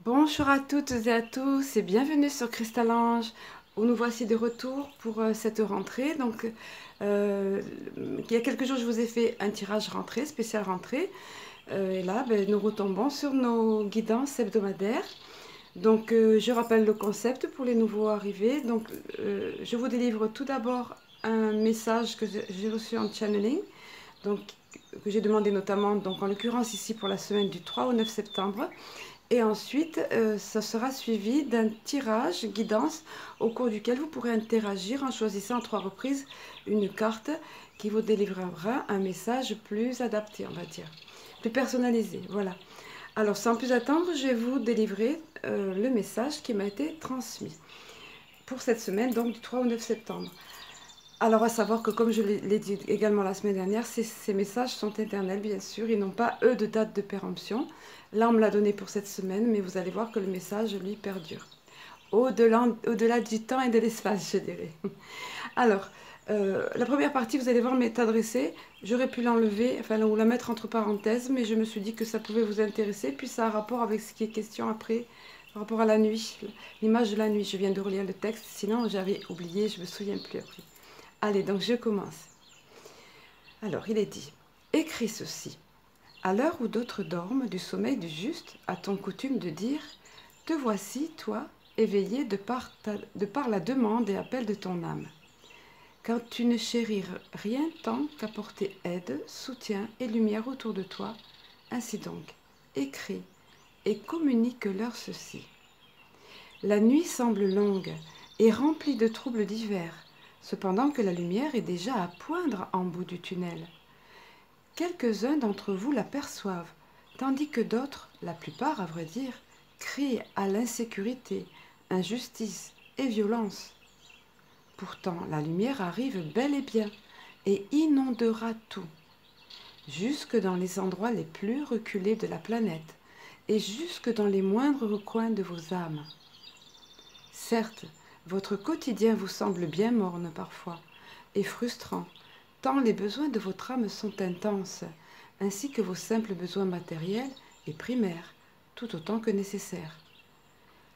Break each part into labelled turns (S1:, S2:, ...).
S1: Bonjour à toutes et à tous et bienvenue sur Cristal-Ange où nous voici de retour pour cette rentrée. Euh, il y a quelques jours, je vous ai fait un tirage rentrée, spécial rentrée. Et là, nous retombons sur nos guidances hebdomadaires. Je rappelle le concept pour les nouveaux arrivés. Je vous délivre tout d'abord un message que j'ai reçu en channeling, donc, que j'ai demandé notamment, donc en l'occurrence ici pour la semaine du 3 au 9 septembre. Et ensuite, ça sera suivi d'un tirage guidance au cours duquel vous pourrez interagir en choisissant à 3 reprises une carte qui vous délivrera un message plus adapté, on va dire, plus personnalisé. Voilà. Alors, sans plus attendre, je vais vous délivrer le message qui m'a été transmis pour cette semaine, donc du 3 au 9 septembre. Alors, à savoir que, comme je l'ai dit également la semaine dernière, ces messages sont éternels, bien sûr. Ils n'ont pas, eux, de date de péremption. Là, on me l'a donné pour cette semaine, mais vous allez voir que le message, lui, perdure. Au-delà du temps et de l'espace, je dirais. Alors, la première partie, vous allez voir, m'est adressée. J'aurais pu l'enlever, enfin, ou la mettre entre parenthèses, mais je me suis dit que ça pouvait vous intéresser. Puis ça a rapport avec ce qui est question après, par rapport à la nuit, l'image de la nuit. Je viens de relire le texte, sinon j'avais oublié, je me souviens plus après. Allez, donc je commence. Alors, il est dit, écris ceci. À l'heure où d'autres dorment du sommeil du juste, a-t-on coutume de dire, te voici, toi, éveillé de par la demande et appel de ton âme. Quand tu ne chéris rien tant qu'apporter aide, soutien et lumière autour de toi, ainsi donc, écris et communique-leur ceci. La nuit semble longue et remplie de troubles divers, cependant que la lumière est déjà à poindre en bout du tunnel. Quelques-uns d'entre vous l'aperçoivent, tandis que d'autres, la plupart à vrai dire, crient à l'insécurité, injustice et violence. Pourtant, la lumière arrive bel et bien et inondera tout, jusque dans les endroits les plus reculés de la planète et jusque dans les moindres recoins de vos âmes. Certes, votre quotidien vous semble bien morne parfois et frustrant, tant les besoins de votre âme sont intenses, ainsi que vos simples besoins matériels et primaires, tout autant que nécessaires.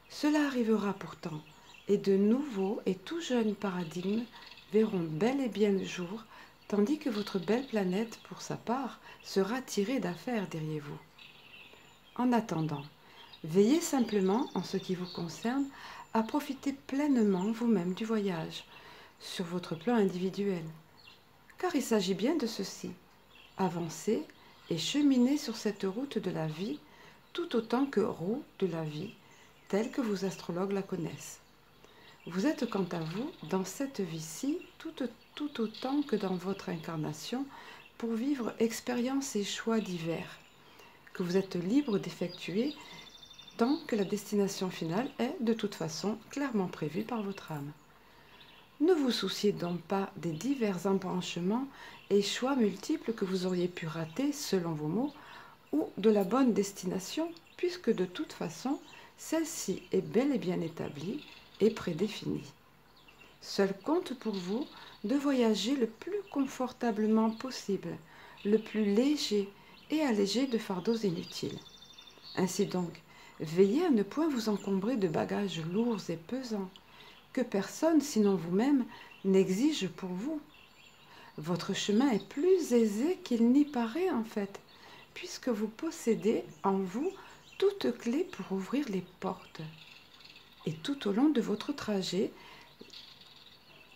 S1: Cela arrivera pourtant, et de nouveaux et tout jeunes paradigmes verront bel et bien le jour, tandis que votre belle planète, pour sa part, sera tirée d'affaire, diriez-vous. En attendant, veillez simplement, en ce qui vous concerne, à profiter pleinement vous-même du voyage, sur votre plan individuel. Car il s'agit bien de ceci, avancer et cheminer sur cette route de la vie, tout autant que roue de la vie, telle que vos astrologues la connaissent. Vous êtes quant à vous, dans cette vie-ci, tout autant que dans votre incarnation, pour vivre expériences et choix divers, que vous êtes libre d'effectuer tant que la destination finale est, de toute façon, clairement prévue par votre âme. Ne vous souciez donc pas des divers embranchements et choix multiples que vous auriez pu rater, selon vos mots, ou de la bonne destination, puisque de toute façon, celle-ci est bel et bien établie et prédéfinie. Seul compte pour vous de voyager le plus confortablement possible, le plus léger et allégé de fardeaux inutiles. Ainsi donc, veillez à ne point vous encombrer de bagages lourds et pesants, que personne, sinon vous-même, n'exige pour vous. Votre chemin est plus aisé qu'il n'y paraît en fait, puisque vous possédez en vous toute clé pour ouvrir les portes. Et tout au long de votre trajet,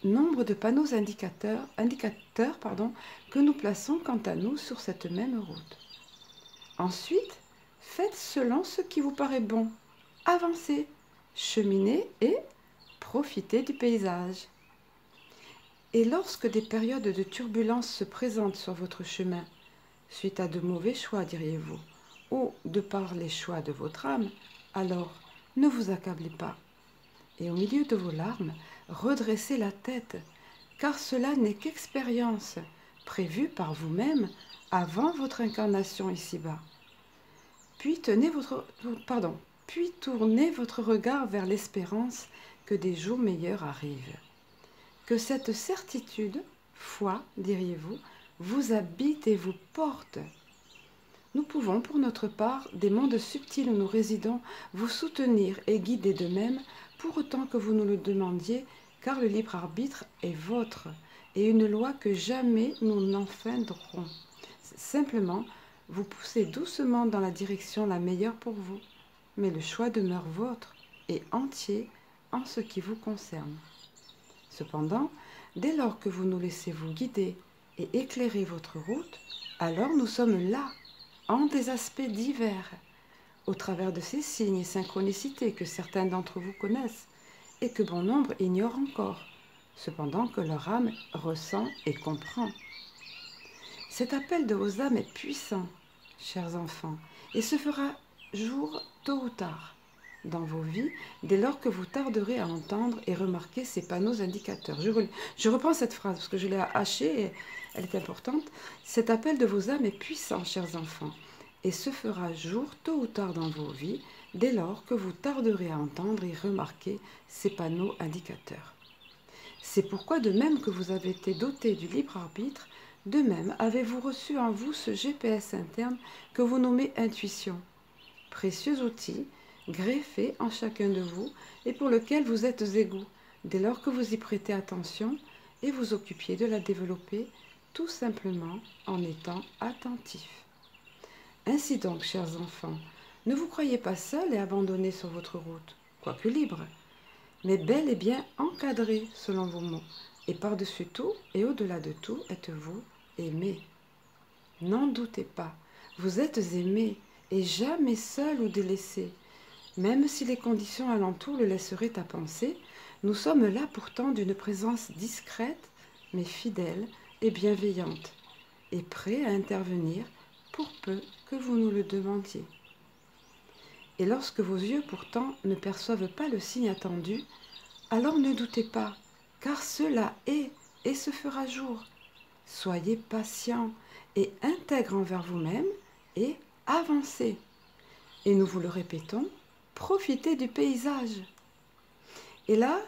S1: nombre de panneaux indicateurs que nous plaçons quant à nous sur cette même route. Ensuite, faites selon ce qui vous paraît bon. Avancez, cheminez et profitez du paysage. Et lorsque des périodes de turbulence se présentent sur votre chemin, suite à de mauvais choix, diriez-vous, ou de par les choix de votre âme, alors ne vous accablez pas. Et au milieu de vos larmes, redressez la tête, car cela n'est qu'expérience prévue par vous-même avant votre incarnation ici-bas. Puis tournez votre regard vers l'espérance que des jours meilleurs arrivent. Que cette certitude, foi, diriez-vous, vous habite et vous porte. Nous pouvons, pour notre part, des mondes subtils où nous résidons, vous soutenir et guider de même, pour autant que vous nous le demandiez, car le libre arbitre est vôtre, et une loi que jamais nous n'enfreindrons. Simplement, vous poussez doucement dans la direction la meilleure pour vous, mais le choix demeure vôtre et entier en ce qui vous concerne. Cependant, dès lors que vous nous laissez vous guider et éclairer votre route, alors nous sommes là, en des aspects divers, au travers de ces signes et synchronicités que certains d'entre vous connaissent et que bon nombre ignorent encore, cependant que leur âme ressent et comprend. Cet appel de vos âmes est puissant, chers enfants, et se fera jour tôt ou tard dans vos vies, dès lors que vous tarderez à entendre et remarquer ces panneaux indicateurs. Je reprends cette phrase parce que je l'ai hachée et elle est importante. Cet appel de vos âmes est puissant, chers enfants, et se fera jour tôt ou tard dans vos vies, dès lors que vous tarderez à entendre et remarquer ces panneaux indicateurs. C'est pourquoi, de même que vous avez été dotés du libre arbitre, de même avez-vous reçu en vous ce GPS interne que vous nommez intuition, précieux outil greffé en chacun de vous et pour lequel vous êtes égaux, dès lors que vous y prêtez attention et vous occupiez de la développer tout simplement en étant attentif. Ainsi donc, chers enfants, ne vous croyez pas seuls et abandonnés sur votre route, quoique libres, mais bel et bien encadrés selon vos mots, et par-dessus tout et au-delà de tout êtes-vous aimés. N'en doutez pas, vous êtes aimés et jamais seuls ou délaissés. Même si les conditions alentour le laisseraient à penser, nous sommes là pourtant d'une présence discrète, mais fidèle et bienveillante, et prêts à intervenir pour peu que vous nous le demandiez. Et lorsque vos yeux pourtant ne perçoivent pas le signe attendu, alors ne doutez pas, car cela est et se fera jour. Soyez patients et intègres envers vous-même et avancez. Et nous vous le répétons, profitez du paysage. Et là,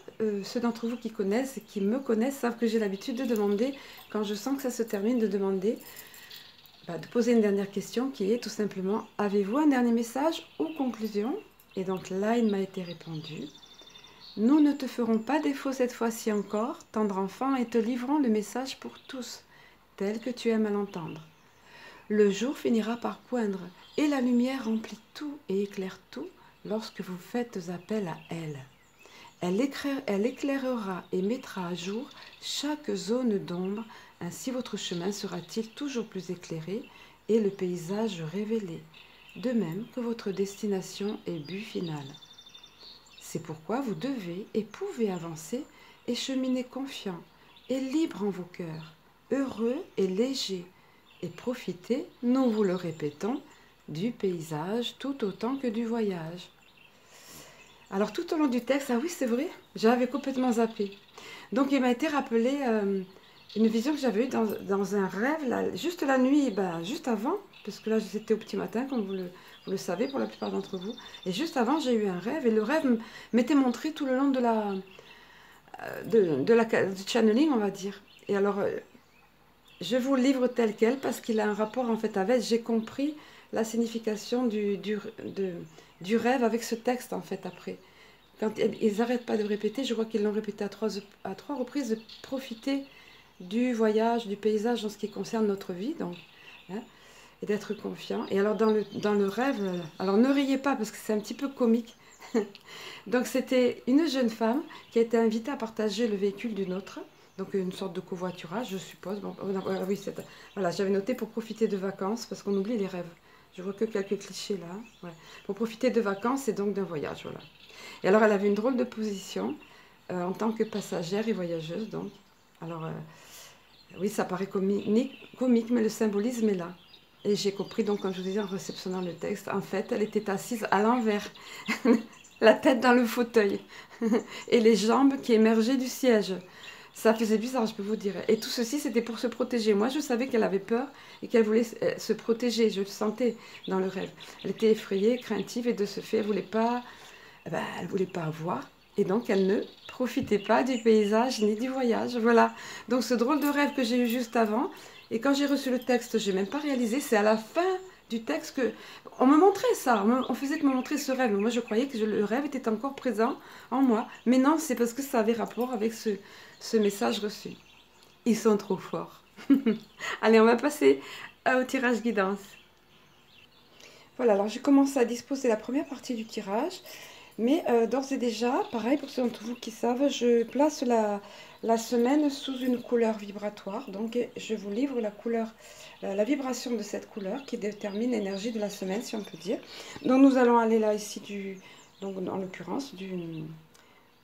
S1: ceux d'entre vous qui connaissent et qui me connaissent savent que j'ai l'habitude de demander, quand je sens que ça se termine, de demander, de poser une dernière question qui est tout simplement, avez-vous un dernier message ou conclusion? Et donc là, il m'a été répondu. Nous ne te ferons pas défaut cette fois-ci encore, tendre enfant, et te livrons le message pour tous, tel que tu aimes à l'entendre. Le jour finira par poindre, et la lumière remplit tout et éclaire tout lorsque vous faites appel à elle. Elle éclairera et mettra à jour chaque zone d'ombre, ainsi votre chemin sera-t-il toujours plus éclairé et le paysage révélé, de même que votre destination et but final. C'est pourquoi vous devez et pouvez avancer et cheminer confiant et libre en vos cœurs, heureux et légers, et profiter, nous vous le répétons, du paysage tout autant que du voyage. Alors tout au long du texte, ah oui c'est vrai, j'avais complètement zappé. Donc il m'a été rappelé une vision que j'avais eue dans un rêve, là, juste la nuit, juste avant, parce que là c'était au petit matin, comme vous le savez pour la plupart d'entre vous. Et juste avant, j'ai eu un rêve, et le rêve m'était montré tout le long du channeling, on va dire. Et alors, je vous le livre tel quel, parce qu'il a un rapport en fait avec, j'ai compris la signification du rêve avec ce texte en fait après. Quand ils n'arrêtent pas de répéter, je crois qu'ils l'ont répété à trois reprises, de profiter du voyage, du paysage en ce qui concerne notre vie, donc, hein, et d'être confiant. Et alors dans le rêve, alors ne riez pas parce que c'est un petit peu comique. Donc c'était une jeune femme qui a été invitée à partager le véhicule d'une autre, donc une sorte de covoiturage, je suppose. Bon, oui, voilà, j'avais noté pour profiter de vacances, parce qu'on oublie les rêves. Je vois que quelques clichés là. Ouais. Pour profiter de vacances et donc d'un voyage, voilà. Et alors elle avait une drôle de position en tant que passagère et voyageuse, donc. Alors, oui, ça paraît comique, mais le symbolisme est là. Et j'ai compris, donc, quand je vous disais en réceptionnant le texte, en fait, elle était assise à l'envers, la tête dans le fauteuil, et les jambes qui émergeaient du siège. Ça faisait bizarre, je peux vous dire. Et tout ceci, c'était pour se protéger. Moi, je savais qu'elle avait peur et qu'elle voulait se protéger. Je le sentais dans le rêve. Elle était effrayée, craintive, et de ce fait, elle ne voulait pas voir. Et donc, elle ne profitait pas du paysage ni du voyage. Voilà. Donc, ce drôle de rêve que j'ai eu juste avant. Et quand j'ai reçu le texte, je n'ai même pas réalisé. C'est à la fin du texte que... On me montrait ça, on faisait que me montrer ce rêve. Moi, je croyais que le rêve était encore présent en moi. Mais non, c'est parce que ça avait rapport avec ce message reçu. Ils sont trop forts. Allez, on va passer au tirage guidance. Voilà, alors je commence à disposer la première partie du tirage. Mais d'ores et déjà, pareil pour ceux d'entre vous qui savent, je place la semaine sous une couleur vibratoire. Donc je vous livre la couleur, la vibration de cette couleur qui détermine l'énergie de la semaine, si on peut dire. Donc nous allons aller là ici, donc en l'occurrence du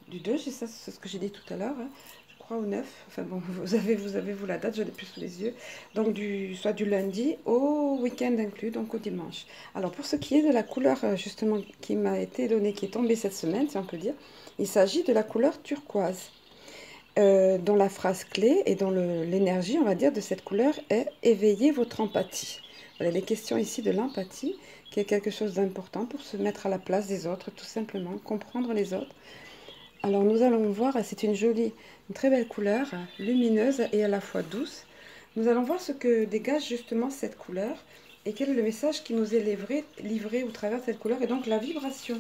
S1: 2, c'est ça, c'est ce que j'ai dit tout à l'heure, hein, je crois au 9. Enfin bon, vous avez vous la date, je l'ai plus sous les yeux. Donc soit du lundi au week-end inclus, donc au dimanche. Alors pour ce qui est de la couleur justement qui m'a été donnée, qui est tombée cette semaine, si on peut dire, il s'agit de la couleur turquoise. Dont la phrase clé et dont l'énergie, on va dire, de cette couleur est éveiller votre empathie. Voilà, les questions ici de l'empathie, qui est quelque chose d'important pour se mettre à la place des autres, tout simplement, comprendre les autres. Alors nous allons voir, c'est une très belle couleur, lumineuse et à la fois douce. Nous allons voir ce que dégage justement cette couleur et quel est le message qui nous est livré au travers de cette couleur et donc la vibration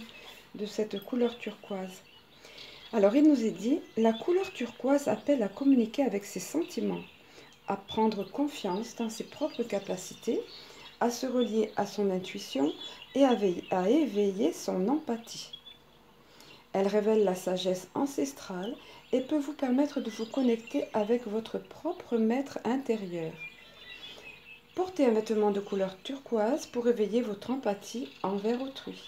S1: de cette couleur turquoise. Alors il nous est dit, la couleur turquoise appelle à communiquer avec ses sentiments, à prendre confiance dans ses propres capacités, à se relier à son intuition et à éveiller son empathie. Elle révèle la sagesse ancestrale et peut vous permettre de vous connecter avec votre propre maître intérieur. Portez un vêtement de couleur turquoise pour éveiller votre empathie envers autrui.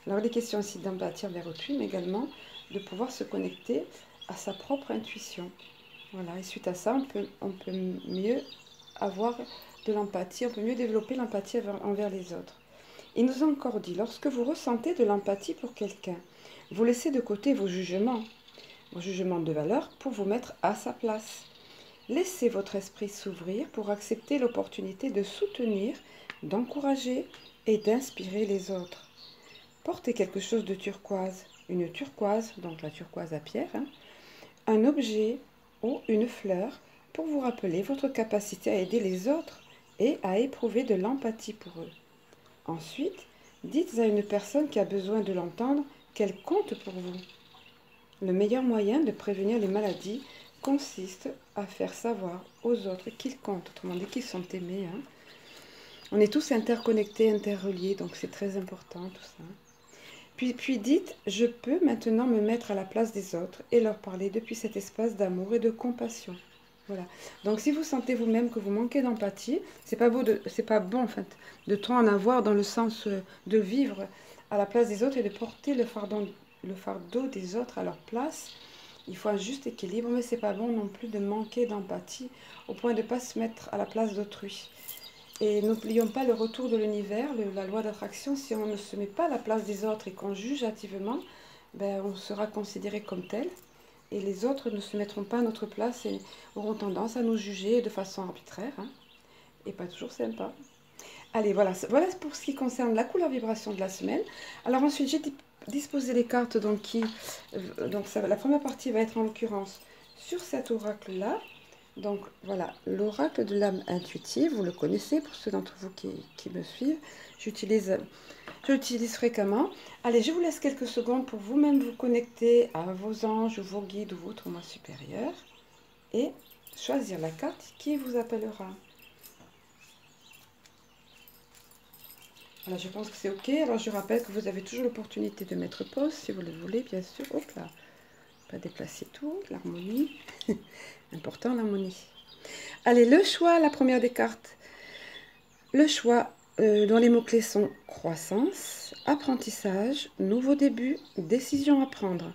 S1: Alors, il est question ici d'empathie envers autrui, mais également de pouvoir se connecter à sa propre intuition. Voilà, et suite à ça, on peut mieux avoir de l'empathie, on peut mieux développer l'empathie envers les autres. Il nous a encore dit, lorsque vous ressentez de l'empathie pour quelqu'un, vous laissez de côté vos jugements de valeur pour vous mettre à sa place. Laissez votre esprit s'ouvrir pour accepter l'opportunité de soutenir, d'encourager et d'inspirer les autres. Portez quelque chose de turquoise, une turquoise, donc la turquoise à pierre, hein, un objet ou une fleur pour vous rappeler votre capacité à aider les autres et à éprouver de l'empathie pour eux. Ensuite, dites à une personne qui a besoin de l'entendre qu'elle compte pour vous. Le meilleur moyen de prévenir les maladies consiste à faire savoir aux autres qu'ils comptent, autrement dit qu'ils sont aimés. Hein. On est tous interconnectés, interreliés, donc c'est très important tout ça. Puis dites, je peux maintenant me mettre à la place des autres et leur parler depuis cet espace d'amour et de compassion. Voilà. Donc si vous sentez vous-même que vous manquez d'empathie, c'est pas bon en fait de trop en avoir dans le sens de vivre à la place des autres et de porter le fardeau des autres à leur place. Il faut un juste équilibre, mais c'est pas bon non plus de manquer d'empathie au point de ne pas se mettre à la place d'autrui. Et n'oublions pas le retour de l'univers, la loi d'attraction. Si on ne se met pas à la place des autres et qu'on juge hâtivement, ben, on sera considéré comme tel. Et les autres ne se mettront pas à notre place et auront tendance à nous juger de façon arbitraire. Hein, et pas toujours sympa. Allez, voilà pour ce qui concerne la couleur vibration de la semaine. Alors ensuite, j'ai disposé les cartes donc, la première partie va être en l'occurrence sur cet oracle-là. Donc voilà, l'oracle de l'âme intuitive, vous le connaissez pour ceux d'entre vous qui me suivent. Je l'utilise fréquemment. Allez, je vous laisse quelques secondes pour vous-même vous connecter à vos anges, vos guides ou votre moi supérieur et choisir la carte qui vous appellera. Voilà, je pense que c'est OK. Alors je rappelle que vous avez toujours l'opportunité de mettre pause si vous le voulez, bien sûr. Hop là, pas déplacer tout, l'harmonie. Important l'harmonie. Allez, le choix, la première des cartes. Le choix dont les mots-clés sont croissance, apprentissage, nouveau début, décision à prendre.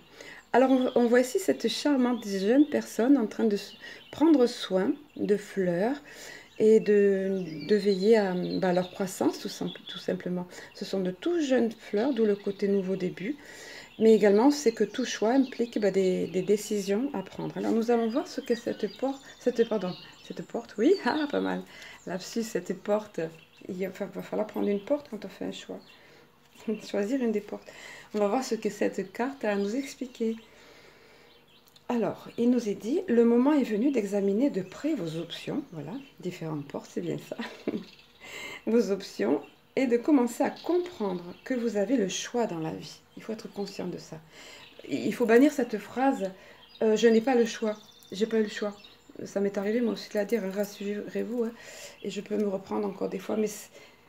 S1: Alors on voit ici cette charmante jeune personne en train de prendre soin de fleurs et de veiller à leur croissance tout simplement. Ce sont de tout jeunes fleurs, d'où le côté nouveau début. Mais également, c'est que tout choix implique des décisions à prendre. Alors, nous allons voir ce que cette porte, oui, ah, pas mal. Lapsus, cette porte, va falloir prendre une porte quand on fait un choix. Choisir une des portes. On va voir ce que cette carte a à nous expliquer. Alors, il nous est dit, le moment est venu d'examiner de près vos options. Voilà, différentes portes, c'est bien ça. Vos options et de commencer à comprendre que vous avez le choix dans la vie. Il faut être conscient de ça. Il faut bannir cette phrase je n'ai pas le choix. J'ai pas eu le choix. Ça m'est arrivé moi aussi de la dire, hein, rassurez-vous, hein, et je peux me reprendre encore des fois, mais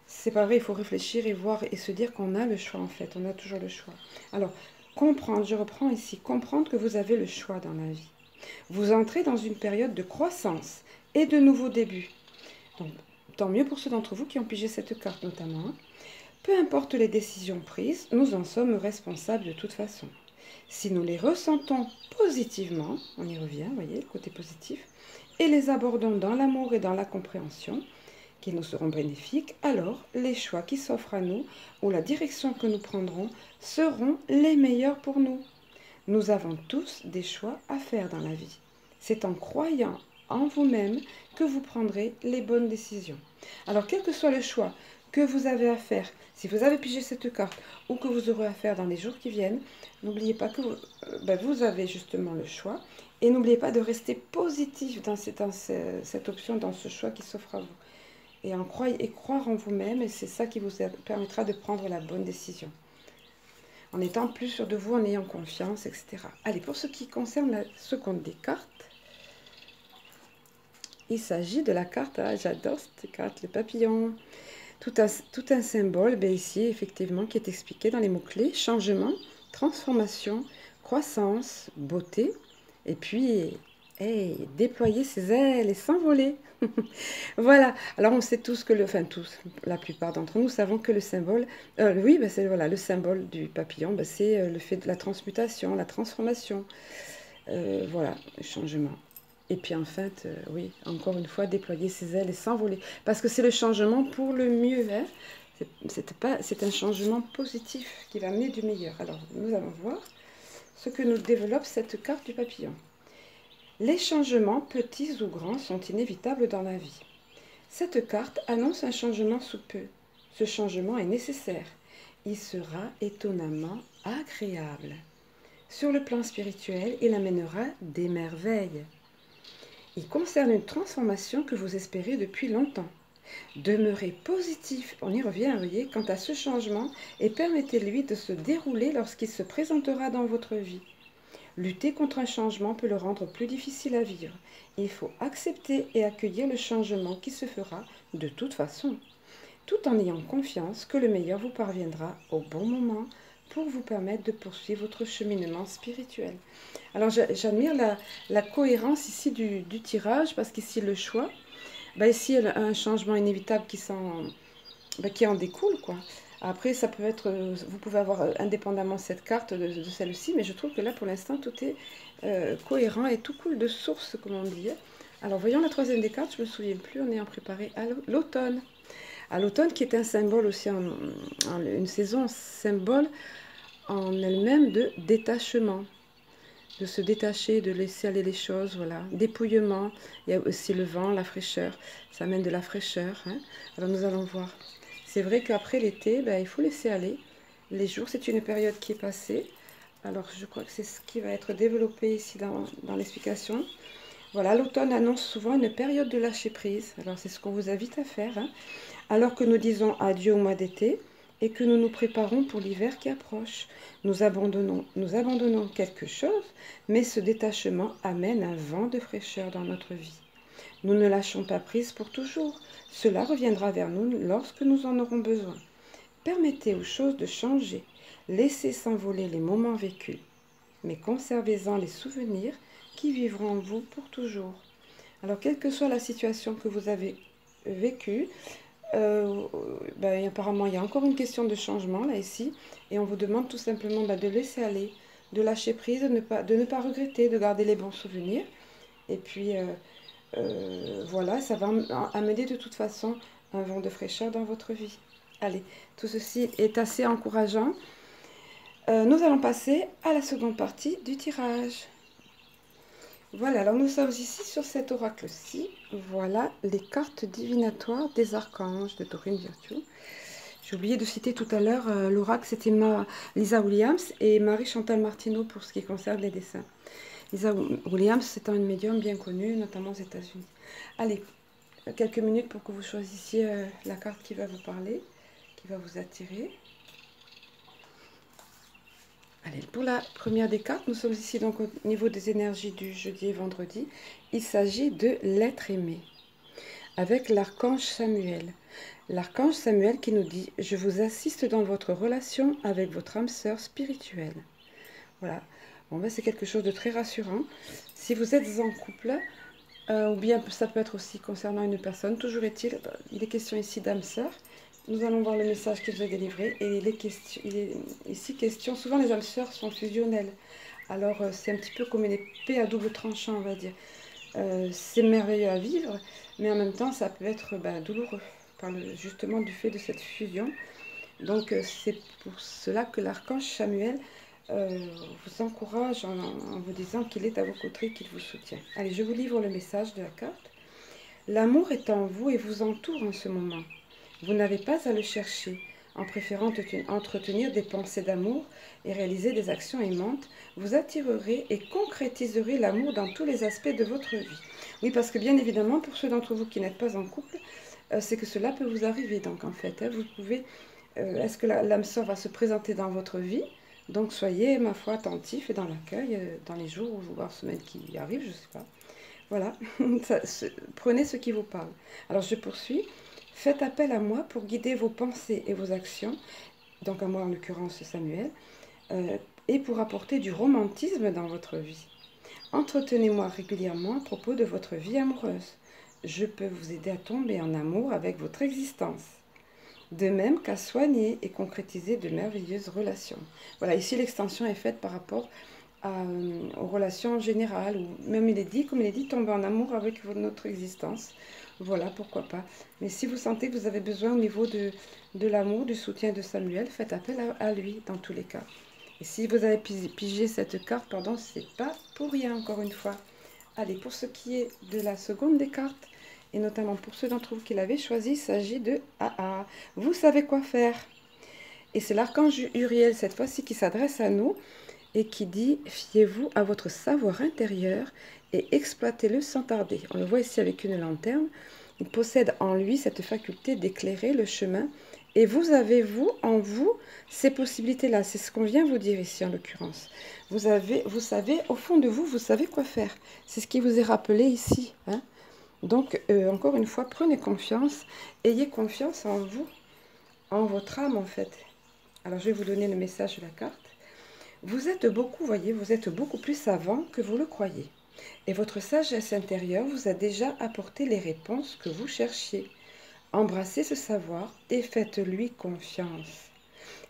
S1: c'est pas vrai, il faut réfléchir et voir et se dire qu'on a le choix en fait, on a toujours le choix. Alors, comprendre, je reprends ici, comprendre que vous avez le choix dans la vie. Vous entrez dans une période de croissance et de nouveaux débuts. Donc, tant mieux pour ceux d'entre vous qui ont pigé cette carte notamment. Peu importe les décisions prises, nous en sommes responsables de toute façon. Si nous les ressentons positivement, on y revient, vous voyez, le côté positif, et les abordons dans l'amour et dans la compréhension, qui nous seront bénéfiques, alors les choix qui s'offrent à nous ou la direction que nous prendrons seront les meilleurs pour nous. Nous avons tous des choix à faire dans la vie. C'est en croyant en vous-même que vous prendrez les bonnes décisions. Alors, quel que soit le choix que vous avez à faire, si vous avez pigé cette carte ou que vous aurez à faire dans les jours qui viennent, n'oubliez pas que vous avez justement le choix et n'oubliez pas de rester positif dans cette option, dans ce choix qui s'offre à vous. Et croire en vous-même, et c'est ça qui vous permettra de prendre la bonne décision. En étant plus sûr de vous, en ayant confiance, etc. Allez, pour ce qui concerne la seconde des cartes, il s'agit de la carte, j'adore cette carte, le papillon. Tout un symbole, ici, effectivement, qui est expliqué dans les mots-clés. Changement, transformation, croissance, beauté. Et puis, déployer ses ailes et s'envoler. Voilà. Alors, on sait tous que tous, la plupart d'entre nous savons que le symbole, oui, c'est voilà, le symbole du papillon, c'est le fait de la transmutation, la transformation. Voilà, le changement. Et puis en fait, oui, encore une fois, déployer ses ailes et s'envoler. Parce que c'est le changement pour le mieux. Hein. C'est un changement positif qui va amener du meilleur. Alors, nous allons voir ce que nous développe cette carte du papillon. Les changements, petits ou grands, sont inévitables dans la vie. Cette carte annonce un changement sous peu. Ce changement est nécessaire. Il sera étonnamment agréable. Sur le plan spirituel, il amènera des merveilles. Il concerne une transformation que vous espérez depuis longtemps. Demeurez positif, on y revient, vous voyez, quant à ce changement et permettez-lui de se dérouler lorsqu'il se présentera dans votre vie. Lutter contre un changement peut le rendre plus difficile à vivre. Il faut accepter et accueillir le changement qui se fera de toute façon, tout en ayant confiance que le meilleur vous parviendra au bon moment pour vous permettre de poursuivre votre cheminement spirituel. Alors j'admire la cohérence ici du tirage, parce qu'ici le choix, ici un changement inévitable qui en découle, quoi. Après, ça peut être, vous pouvez avoir indépendamment cette carte de celle-ci, mais je trouve que là, pour l'instant, tout est cohérent et tout coule de source, comme on dit. Alors, voyons la troisième des cartes, je ne me souviens plus, en ayant préparé à l'automne. À l'automne, qui est un symbole aussi, une saison symbole en elle-même de détachement, de se détacher, de laisser aller les choses, voilà, dépouillement. Il y a aussi le vent, la fraîcheur, ça amène de la fraîcheur. Hein. Alors nous allons voir. C'est vrai qu'après l'été, il faut laisser aller les jours. C'est une période qui est passée. Alors je crois que c'est ce qui va être développé ici dans l'explication. Voilà, l'automne annonce souvent une période de lâcher prise. Alors c'est ce qu'on vous invite à faire. Hein. Alors que nous disons adieu au mois d'été et que nous nous préparons pour l'hiver qui approche. Nous abandonnons quelque chose, mais ce détachement amène un vent de fraîcheur dans notre vie. Nous ne lâchons pas prise pour toujours. Cela reviendra vers nous lorsque nous en aurons besoin. Permettez aux choses de changer. Laissez s'envoler les moments vécus, mais conservez-en les souvenirs qui vivront en vous pour toujours. Alors, quelle que soit la situation que vous avez vécue, apparemment, il y a encore une question de changement, là, ici, et on vous demande tout simplement de laisser aller, de lâcher prise, de ne pas regretter, de garder les bons souvenirs, et puis, voilà, ça va amener de toute façon un vent de fraîcheur dans votre vie. Allez, tout ceci est assez encourageant. Nous allons passer à la seconde partie du tirage. Voilà, alors nous sommes ici sur cet oracle-ci. Voilà les cartes divinatoires des archanges de Doreen Virtue. J'ai oublié de citer tout à l'heure l'oracle, c'était Lisa Williams et Marie-Chantal Martineau pour ce qui concerne les dessins. Lisa Williams étant une médium bien connue, notamment aux États-Unis. Allez, quelques minutes pour que vous choisissiez la carte qui va vous parler, qui va vous attirer. Allez, pour la première des cartes, nous sommes ici donc au niveau des énergies du jeudi et vendredi. Il s'agit de l'être aimé, avec l'archange Samuel. L'archange Samuel qui nous dit « Je vous assiste dans votre relation avec votre âme sœur spirituelle ». Voilà, bon, ben, c'est quelque chose de très rassurant. Si vous êtes en couple, ou bien ça peut être aussi concernant une personne, toujours est-il, il est question ici d'âme sœur. Nous allons voir le message qu'il vous a délivré. Et il est ici question, souvent les âmes sœurs sont fusionnelles. Alors c'est un petit peu comme une épée à double tranchant, on va dire. C'est merveilleux à vivre, mais en même temps ça peut être douloureux, justement du fait de cette fusion. Donc c'est pour cela que l'archange Samuel vous encourage en vous disant qu'il est à vos côtés, qu'il vous soutient. Allez, je vous livre le message de la carte. L'amour est en vous et vous entoure en ce moment. Vous n'avez pas à le chercher. En préférant entretenir des pensées d'amour et réaliser des actions aimantes, vous attirerez et concrétiserez l'amour dans tous les aspects de votre vie. Oui, parce que bien évidemment, pour ceux d'entre vous qui n'êtes pas en couple, c'est que cela peut vous arriver. Donc en fait, vous pouvez... Est-ce que l'âme sœur va se présenter dans votre vie? Donc soyez, ma foi, attentifs et dans l'accueil, dans les jours ou en semaines qui arrivent, je ne sais pas. Voilà, prenez ce qui vous parle. Alors je poursuis. Faites appel à moi pour guider vos pensées et vos actions, donc à moi en l'occurrence Samuel, et pour apporter du romantisme dans votre vie. Entretenez-moi régulièrement à propos de votre vie amoureuse. Je peux vous aider à tomber en amour avec votre existence. De même qu'à soigner et concrétiser de merveilleuses relations. Voilà, ici l'extension est faite par rapport aux relations générales, ou même comme il est dit, tomber en amour avec notre existence. Voilà, pourquoi pas. Mais si vous sentez que vous avez besoin au niveau de l'amour, du soutien de Samuel, faites appel à lui dans tous les cas. Et si vous avez pigé cette carte, pardon, c'est pas pour rien, encore une fois. Allez, pour ce qui est de la seconde des cartes, et notamment pour ceux d'entre vous qui l'avaient choisi, il s'agit de AA. Vous savez quoi faire. Et c'est l'archange Uriel, cette fois-ci, qui s'adresse à nous et qui dit « Fiez-vous à votre savoir intérieur et exploitez-le sans tarder ». On le voit ici avec une lanterne. Il possède en lui cette faculté d'éclairer le chemin. Et vous avez, en vous, ces possibilités-là. C'est ce qu'on vient vous dire ici, en l'occurrence. Vous savez, au fond de vous, vous savez quoi faire. C'est ce qui vous est rappelé ici. Hein. Donc, encore une fois, prenez confiance. Ayez confiance en vous, en votre âme, en fait. Alors, je vais vous donner le message de la carte. Vous êtes beaucoup plus savant que vous le croyez. Et votre sagesse intérieure vous a déjà apporté les réponses que vous cherchiez. Embrassez ce savoir et faites-lui confiance.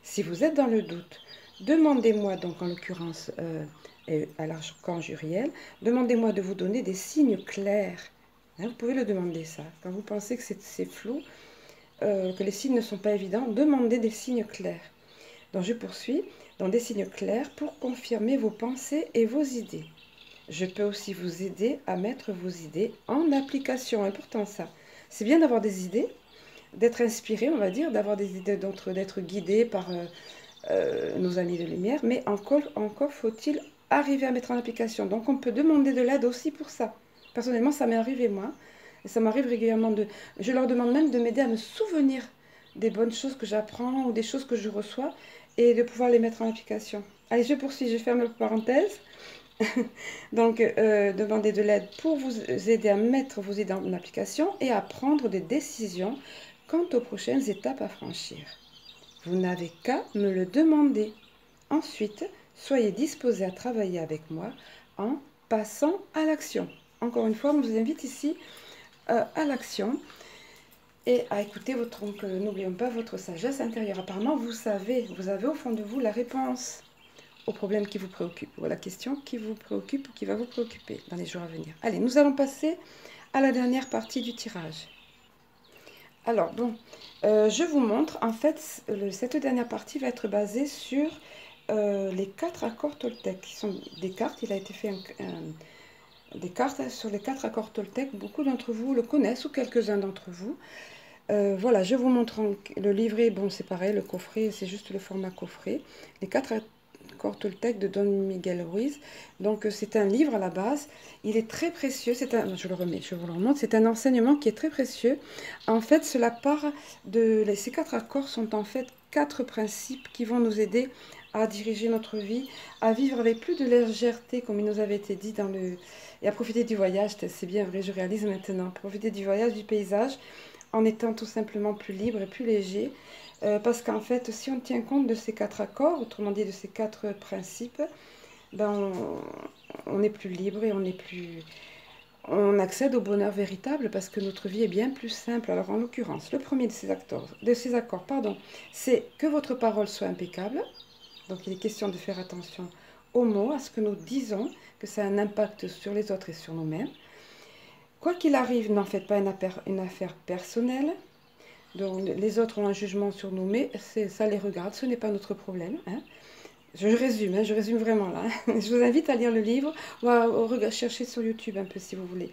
S1: Si vous êtes dans le doute, demandez-moi, donc en l'occurrence à l'archange Uriel, demandez-moi de vous donner des signes clairs. Hein, vous pouvez le demander ça. Quand vous pensez que c'est flou, que les signes ne sont pas évidents, demandez des signes clairs. Donc je poursuis, dans des signes clairs pour confirmer vos pensées et vos idées. Je peux aussi vous aider à mettre vos idées en application. Important ça. C'est bien d'avoir des idées, d'être inspiré, on va dire, d'avoir des idées d'être guidé par nos amis de lumière, mais encore faut-il arriver à mettre en application. Donc on peut demander de l'aide aussi pour ça. Personnellement, ça m'est arrivé moi, et ça m'arrive régulièrement je leur demande même de m'aider à me souvenir des bonnes choses que j'apprends ou des choses que je reçois et de pouvoir les mettre en application. Allez, je poursuis, je ferme la parenthèse. Donc, demandez de l'aide pour vous aider à mettre vos idées en application et à prendre des décisions quant aux prochaines étapes à franchir. Vous n'avez qu'à me le demander. Ensuite, soyez disposés à travailler avec moi en passant à l'action. Encore une fois, on vous invite ici à l'action et à écouter votre... N'oublions pas votre sagesse intérieure. Apparemment, vous avez au fond de vous la réponse au problème qui vous préoccupe, ou à la question qui vous préoccupe ou qui va vous préoccuper dans les jours à venir. Allez, nous allons passer à la dernière partie du tirage. Alors, bon, je vous montre, en fait, cette dernière partie va être basée sur les 4 accords Toltec, qui sont des cartes. Il a été fait des cartes sur les 4 accords Toltec. Beaucoup d'entre vous le connaissent, ou quelques-uns d'entre vous. Voilà, je vous montre le livret. Bon, c'est pareil, le coffret, c'est juste le format coffret. Les 4 corps Toltec de Don Miguel Ruiz. Donc c'est un livre à la base, il est très précieux, je le remets, je vous le remonte, c'est un enseignement qui est très précieux. En fait, cela part ces 4 accords sont en fait 4 principes qui vont nous aider à diriger notre vie, à vivre avec plus de légèreté, comme il nous avait été dit et à profiter du voyage, c'est bien vrai, je réalise maintenant, profiter du voyage, du paysage, en étant tout simplement plus libre et plus léger. Parce qu'en fait, si on tient compte de ces 4 accords, autrement dit de ces 4 principes, ben on est plus libre et on accède au bonheur véritable parce que notre vie est bien plus simple. Alors en l'occurrence, le premier de ces accords, c'est que votre parole soit impeccable. Donc il est question de faire attention aux mots, à ce que nous disons, que ça a un impact sur les autres et sur nous-mêmes. Quoi qu'il arrive, n'en faites pas une affaire personnelle. Donc, les autres ont un jugement sur nous, mais ça les regarde, ce n'est pas notre problème. Hein. Je résume vraiment là. Je vous invite à lire le livre ou à chercher sur YouTube un peu si vous voulez.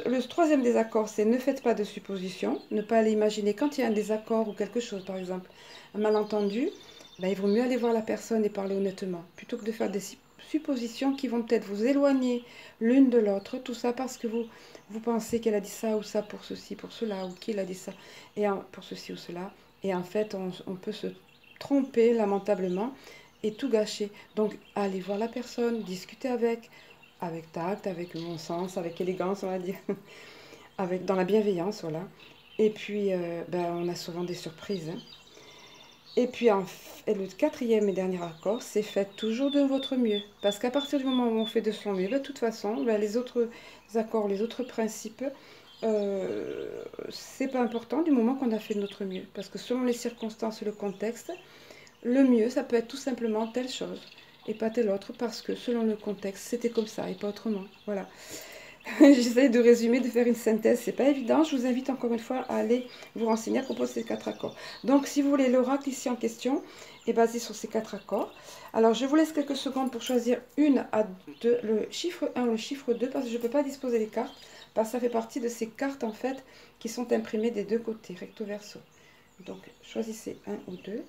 S1: Le troisième désaccord, c'est ne faites pas de suppositions, ne pas aller imaginer quand il y a un désaccord ou quelque chose, par exemple, un malentendu, ben, il vaut mieux aller voir la personne et parler honnêtement, plutôt que de faire des suppositions qui vont peut-être vous éloigner l'une de l'autre, tout ça parce que vous pensez qu'elle a dit ça ou ça pour ceci, pour cela, ou qu'il a dit ça pour ceci ou cela. Et en fait, on peut se tromper lamentablement et tout gâcher. Donc, allez voir la personne, discuter avec tact, avec bon sens, avec élégance, on va dire, dans la bienveillance, voilà. Et puis, ben, on a souvent des surprises. Hein. Et puis, le quatrième et dernier accord, c'est faites toujours de votre mieux. Parce qu'à partir du moment où on fait de son mieux, ben, de toute façon, ben, les autres accords, les autres principes, c'est pas important du moment qu'on a fait de notre mieux. Parce que selon les circonstances et le contexte, le mieux, ça peut être tout simplement telle chose et pas telle autre, parce que selon le contexte, c'était comme ça et pas autrement. Voilà. J'essaie de résumer, de faire une synthèse, c'est pas évident. Je vous invite encore une fois à aller vous renseigner à propos de ces 4 accords. Donc, si vous voulez, l'oracle ici en question est basé sur ces 4 accords. Alors, je vous laisse quelques secondes pour choisir une à deux, le chiffre 1 ou le chiffre 2, parce que je ne peux pas disposer des cartes, parce que ça fait partie de ces cartes, en fait, qui sont imprimées des deux côtés, recto verso. Donc, choisissez 1 ou 2.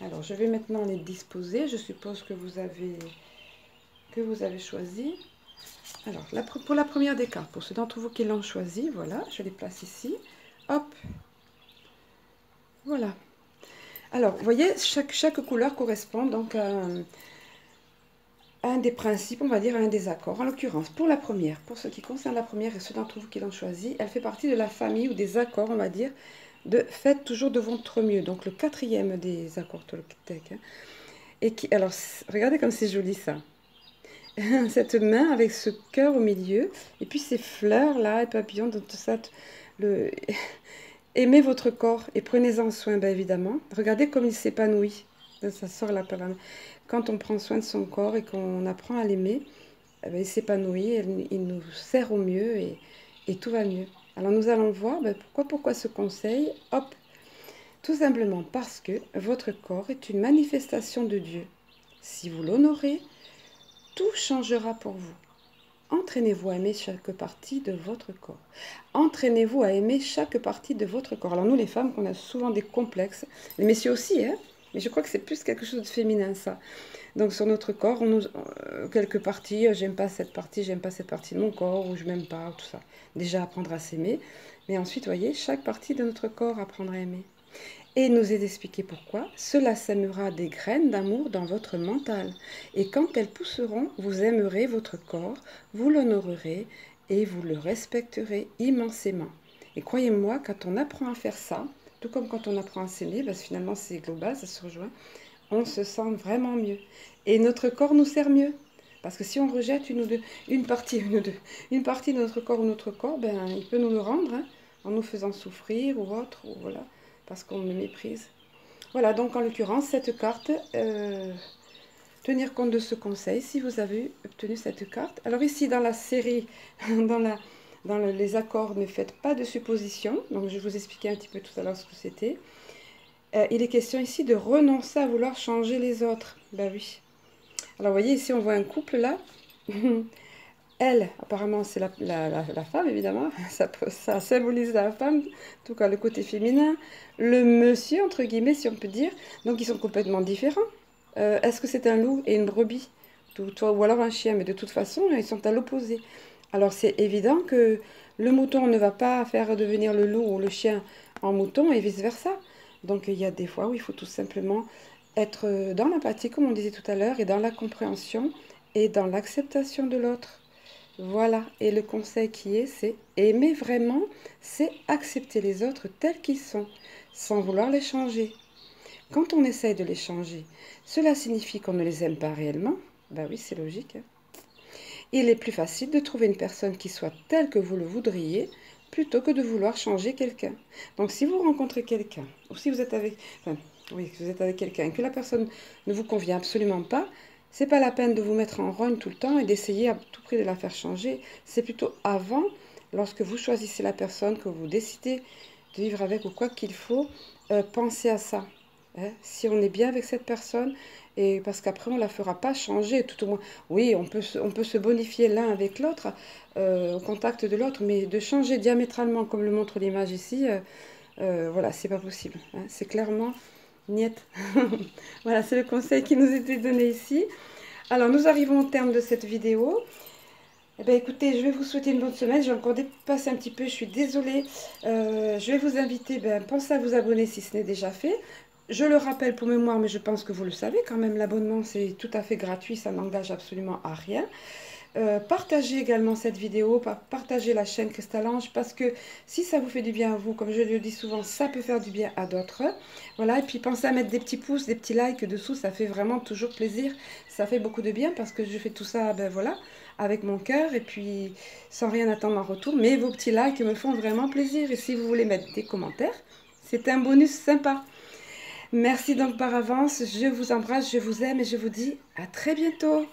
S1: Alors, je vais maintenant les disposer. Je suppose que vous avez choisi. Alors, pour la première des cartes, pour ceux d'entre vous qui l'ont choisi, voilà, je les place ici. Hop. Voilà. Alors, vous voyez, chaque couleur correspond donc à un des principes, on va dire, à un des accords. En l'occurrence, pour la première, pour ce qui concerne la première et ceux d'entre vous qui l'ont choisi, elle fait partie de la famille ou des accords, on va dire, de faites toujours de votre mieux. Donc, le quatrième des accords Toltec. Hein, et qui, alors, regardez comme c'est joli ça. Cette main avec ce cœur au milieu, et puis ces fleurs là, et papillons, donc tout ça. Aimez votre corps et prenez-en soin, bien évidemment. Regardez comme il s'épanouit. Ça sort là par là. Quand on prend soin de son corps et qu'on apprend à l'aimer, eh bien, il s'épanouit, il nous sert au mieux et tout va mieux. Alors nous allons voir pourquoi ce conseil. Hop, tout simplement parce que votre corps est une manifestation de Dieu. Si vous l'honorez, tout changera pour vous. Entraînez-vous à aimer chaque partie de votre corps. Entraînez-vous à aimer chaque partie de votre corps. Alors nous les femmes, on a souvent des complexes, les messieurs aussi, hein, mais je crois que c'est plus quelque chose de féminin ça. Donc sur notre corps, quelques parties, j'aime pas cette partie de mon corps, ou je m'aime pas, tout ça. Déjà apprendre à s'aimer, mais ensuite, voyez, chaque partie de notre corps apprendre à aimer. Et il nous est expliqué pourquoi. Cela sèmera des graines d'amour dans votre mental. Et quand elles pousseront, vous aimerez votre corps, vous l'honorerez et vous le respecterez immensément. Et croyez-moi, quand on apprend à faire ça, tout comme quand on apprend à s'aimer, parce que finalement c'est global, ça se rejoint, on se sent vraiment mieux. Et notre corps nous sert mieux. Parce que si on rejette une partie de notre corps ou notre corps, ben, il peut nous le rendre, hein, en nous faisant souffrir ou autre, ou voilà, parce qu'on le méprise. Voilà, donc en l'occurrence, cette carte, tenir compte de ce conseil si vous avez obtenu cette carte. Alors ici, dans la série, les accords, ne faites pas de suppositions. Donc je vous expliquais un petit peu tout à l'heure ce que c'était. Il est question ici de renoncer à vouloir changer les autres. Ben oui. Alors, vous voyez, ici, on voit un couple là. Elle, apparemment, c'est la femme, évidemment. Ça symbolise la femme, en tout cas le côté féminin. Le monsieur, entre guillemets, si on peut dire. Donc, ils sont complètement différents. Est-ce que c'est un loup et une brebis? Ou alors un chien, mais de toute façon, ils sont à l'opposé. Alors, c'est évident que le mouton ne va pas faire devenir le loup ou le chien en mouton et vice-versa. Donc, il y a des fois où il faut tout simplement être dans l'empathie, comme on disait tout à l'heure, et dans la compréhension et dans l'acceptation de l'autre. Voilà, et le conseil qui est, c'est aimer vraiment, c'est accepter les autres tels qu'ils sont, sans vouloir les changer. Quand on essaye de les changer, cela signifie qu'on ne les aime pas réellement. Ben oui, c'est logique, hein. Il est plus facile de trouver une personne qui soit telle que vous le voudriez, plutôt que de vouloir changer quelqu'un. Donc si vous rencontrez quelqu'un, ou si vous êtes avec, enfin, oui, que vous êtes avec quelqu'un et que la personne ne vous convient absolument pas, c'est pas la peine de vous mettre en rogne tout le temps et d'essayer à tout prix de la faire changer. C'est plutôt avant, lorsque vous choisissez la personne, que vous décidez de vivre avec ou quoi qu'il faut, pensez à ça, hein. Si on est bien avec cette personne, et parce qu'après on ne la fera pas changer, tout au moins. Oui, on peut se bonifier l'un avec l'autre, au contact de l'autre, mais de changer diamétralement, comme le montre l'image ici, voilà, c'est pas possible, hein. C'est clairement niet. Voilà, c'est le conseil qui nous était donné ici. Alors, nous arrivons au terme de cette vidéo. Eh bien, écoutez, je vais vous souhaiter une bonne semaine. J'ai encore dépassé un petit peu, je suis désolée. Je vais vous inviter, pensez à vous abonner si ce n'est déjà fait. Je le rappelle pour mémoire, mais je pense que vous le savez quand même, l'abonnement c'est tout à fait gratuit, ça n'engage absolument à rien. Partagez également cette vidéo, partagez la chaîne Cristalange, parce que si ça vous fait du bien à vous, comme je le dis souvent, ça peut faire du bien à d'autres. Voilà, et puis pensez à mettre des petits pouces, des petits likes dessous, ça fait vraiment toujours plaisir, ça fait beaucoup de bien, parce que je fais tout ça, ben voilà, avec mon cœur, et puis sans rien attendre en retour, mais vos petits likes me font vraiment plaisir, et si vous voulez mettre des commentaires, c'est un bonus sympa. Merci donc par avance, je vous embrasse, je vous aime, et je vous dis à très bientôt.